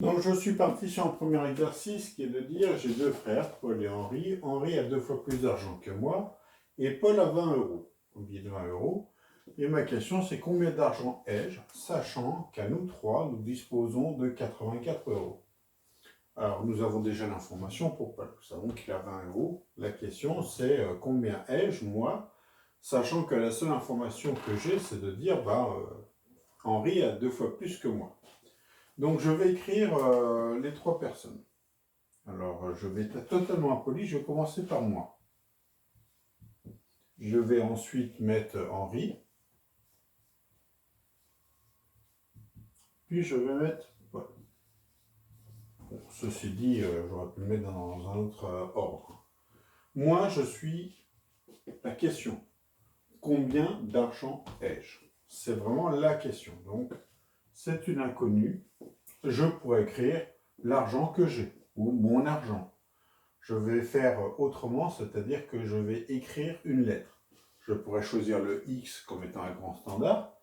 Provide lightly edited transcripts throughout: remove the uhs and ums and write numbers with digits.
Donc je suis parti sur un premier exercice qui est de dire j'ai deux frères, Paul et Henri. Henri a 2 fois plus d'argent que moi et Paul a 20 euros, un billet de 20 euros. Et ma question c'est combien d'argent ai-je, sachant qu'à nous trois, nous disposons de 84 euros. Alors nous avons déjà l'information pour Paul, nous savons qu'il a 20 euros. La question c'est combien ai-je moi, sachant que la seule information que j'ai c'est de dire Henri a 2 fois plus que moi. Donc je vais écrire les trois personnes. Alors je vais être totalement impoli, je vais commencer par moi. Je vais ensuite mettre Henri. Puis je vais mettre Paul. Bon, ceci dit, j'aurais pu le mettre dans un autre ordre. Moi, je suis la question. Combien d'argent ai-je? C'est vraiment la question. Donc, c'est une inconnue. Je pourrais écrire l'argent que j'ai ou mon argent. Je vais faire autrement, c'est-à-dire que je vais écrire une lettre. Je pourrais choisir le X comme étant un grand standard,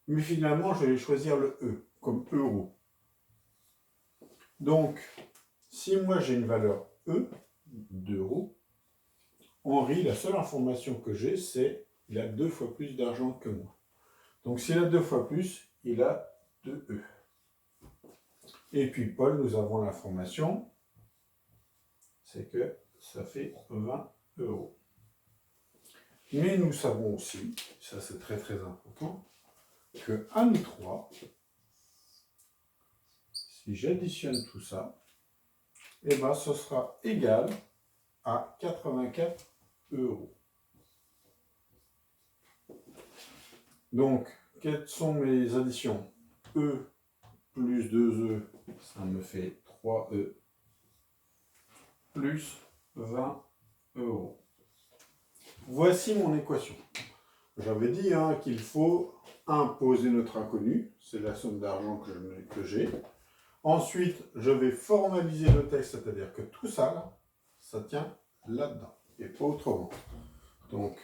mais finalement, je vais choisir le E comme euro. Donc, si moi j'ai une valeur E d'euros, Henri, la seule information que j'ai, c'est qu'il a 2 fois plus d'argent que moi. Donc, s'il a 2 fois plus, il a 2 E. Et puis, Paul, nous avons l'information, c'est que ça fait 20 euros. Mais nous savons aussi, ça c'est très très important, que à nous trois, si j'additionne tout ça, eh ben, ce sera égal à 84 euros. Donc, quelles sont mes additions? E plus 2E, ça me fait 3E, plus 20 euros. Voici mon équation. J'avais dit qu'il faut imposer notre inconnu, c'est la somme d'argent que j'ai. Ensuite, je vais formaliser le texte, c'est-à-dire que tout ça, là, ça tient là-dedans, et pas autrement. Donc,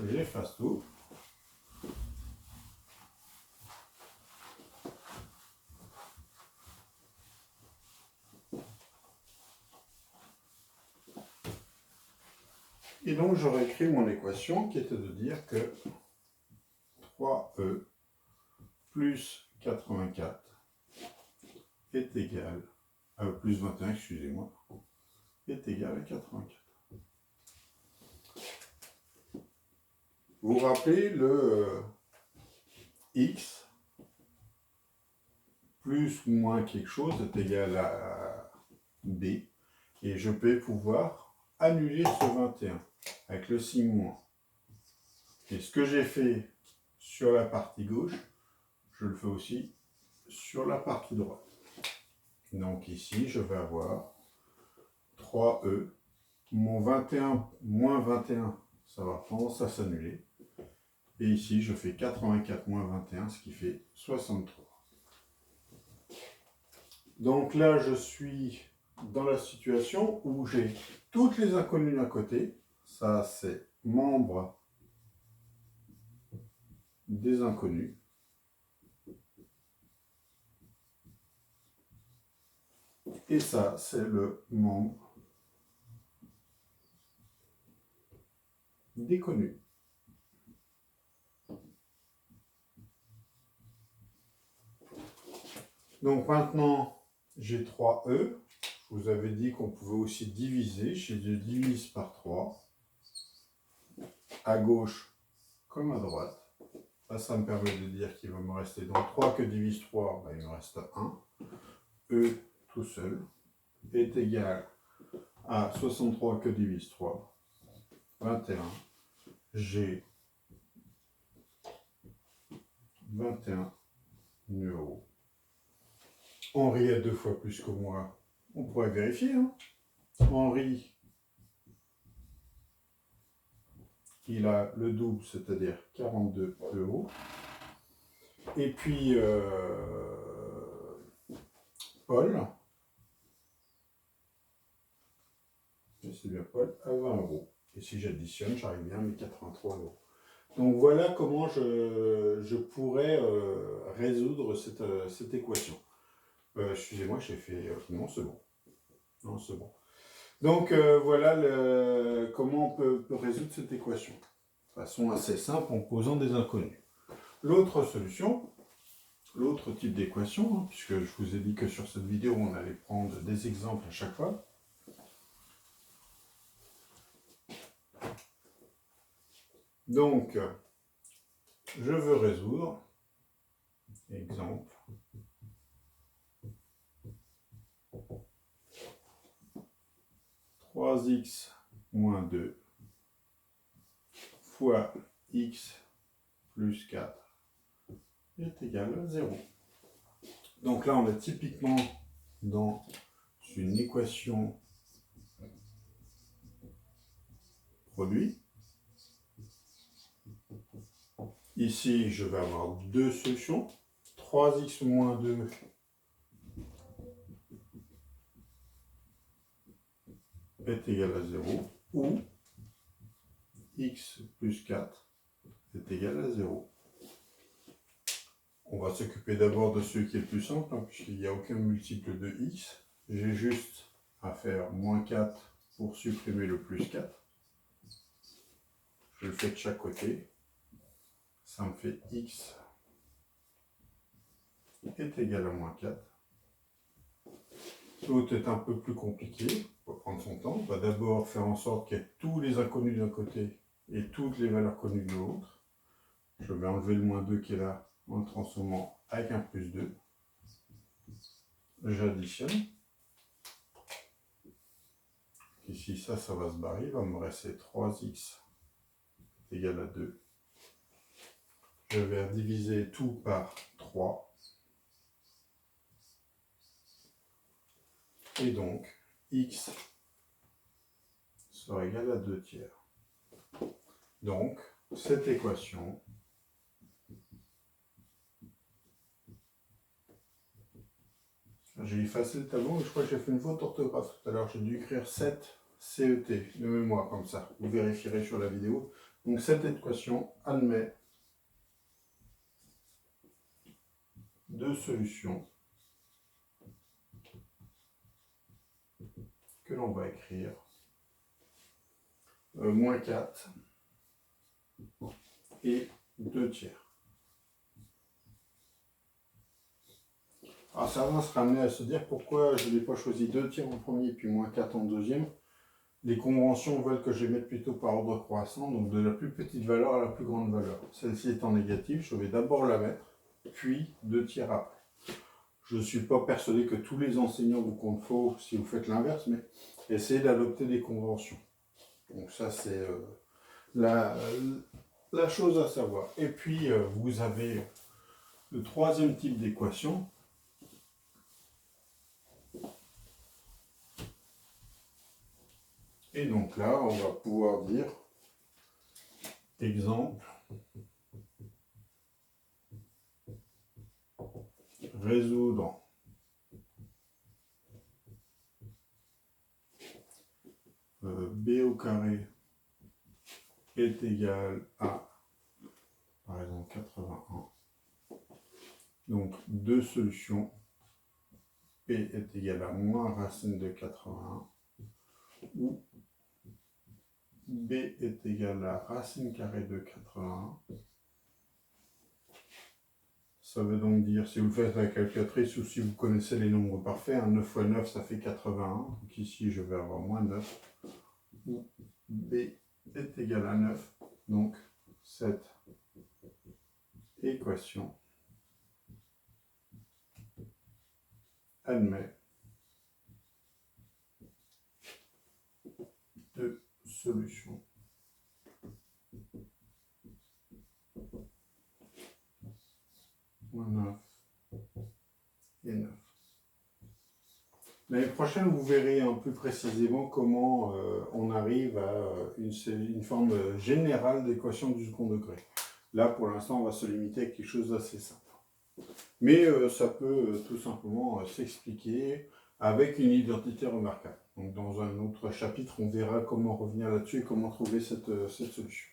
j'efface tout. Et donc, j'aurais écrit mon équation qui était de dire que 3E plus 84 est égal à plus 21, excusez-moi, est égal à 84. Vous vous rappelez le X plus ou moins quelque chose est égal à B, et je vais pouvoir annuler ce 21 avec le signe moins. Et ce que j'ai fait sur la partie gauche, je le fais aussi sur la partie droite. Donc ici, je vais avoir 3E, mon 21 moins 21, ça va tendance à s'annuler. Et ici, je fais 84 moins 21, ce qui fait 63. Donc là, je suis dans la situation où j'ai toutes les inconnues d'un côté. Ça, c'est membre des inconnus. Et ça, c'est le membre des connus. Donc maintenant, j'ai 3E. Je vous avais dit qu'on pouvait aussi diviser. Je divise par 3. À gauche comme à droite. Là, ça me permet de dire qu'il va me rester donc 3 que divise 3, il me reste 1. E tout seul est égal à 63 que divise 3, 21. J'ai 21 euros. Henri a 2 fois plus que moi. On pourrait vérifier. Henri, il a le double, c'est-à-dire 42 euros. Et puis, Paul, c'est bien Paul, à 20 euros. Et si j'additionne, j'arrive bien à mes 83 euros. Donc voilà comment je pourrais résoudre cette équation. Excusez-moi, j'ai fait... non, c'est bon. Non, c'est bon. Donc, voilà comment on peut résoudre cette équation. De façon assez simple en posant des inconnus. L'autre solution, l'autre type d'équation, puisque je vous ai dit que sur cette vidéo, on allait prendre des exemples à chaque fois. Donc, je veux résoudre, exemple, x moins 2 fois x plus 4 est égal à 0. Donc là, on est typiquement dans une équation produit. Ici, je vais avoir deux solutions. 3x moins 2 est égal à 0 ou x plus 4 est égal à 0. On va s'occuper d'abord de ce qui est le plus simple, puisqu'il n'y a aucun multiple de x. J'ai juste à faire moins 4 pour supprimer le plus 4. Je le fais de chaque côté. Ça me fait x est égal à moins 4. L'autre est un peu plus compliqué. On va prendre son temps. On va d'abord faire en sorte qu'il y ait tous les inconnus d'un côté et toutes les valeurs connues de l'autre. Je vais enlever le moins 2 qui est là en le transformant avec un plus 2. J'additionne. Ici, ça va se barrer. Il va me rester 3x égal à 2. Je vais diviser tout par 3. Et donc, x sera égal à 2 tiers. Donc, cette équation j'ai effacé le tableau, mais je crois que j'ai fait une faute d'orthographe tout à l'heure. J'ai dû écrire 7 CET de mémoire comme ça. Vous vérifierez sur la vidéo. Donc cette équation admet deux solutions que l'on va écrire. Moins 4 et 2 tiers. Alors ça va se ramener à se dire pourquoi je n'ai pas choisi 2 tiers en premier puis moins 4 en deuxième. Les conventions veulent que je les mette plutôt par ordre croissant, donc de la plus petite valeur à la plus grande valeur. Celle-ci étant négative, je vais d'abord la mettre, puis 2 tiers après. Je ne suis pas persuadé que tous les enseignants vous comptent faux si vous faites l'inverse, mais essayez d'adopter des conventions. Donc ça c'est la chose à savoir. Et puis vous avez le troisième type d'équation. Et donc là, on va pouvoir dire, exemple, résoudre b au carré est égal à, par exemple, 81. Donc, deux solutions. P est égal à moins racine de 81 ou B est égal à racine carrée de 81. Ça veut donc dire, si vous le faites à la calculatrice ou si vous connaissez les nombres parfaits, 9 fois 9 ça fait 81. Donc ici je vais avoir moins 9. Ou B est égal à 9. Donc cette équation admet deux solutions. Moins 9 et 9. L'année prochaine, vous verrez un peu précisément comment on arrive à une forme générale d'équation du second degré. Là, pour l'instant, on va se limiter à quelque chose d'assez simple. Mais ça peut tout simplement s'expliquer avec une identité remarquable. Donc, dans un autre chapitre, on verra comment revenir là-dessus et comment trouver cette solution.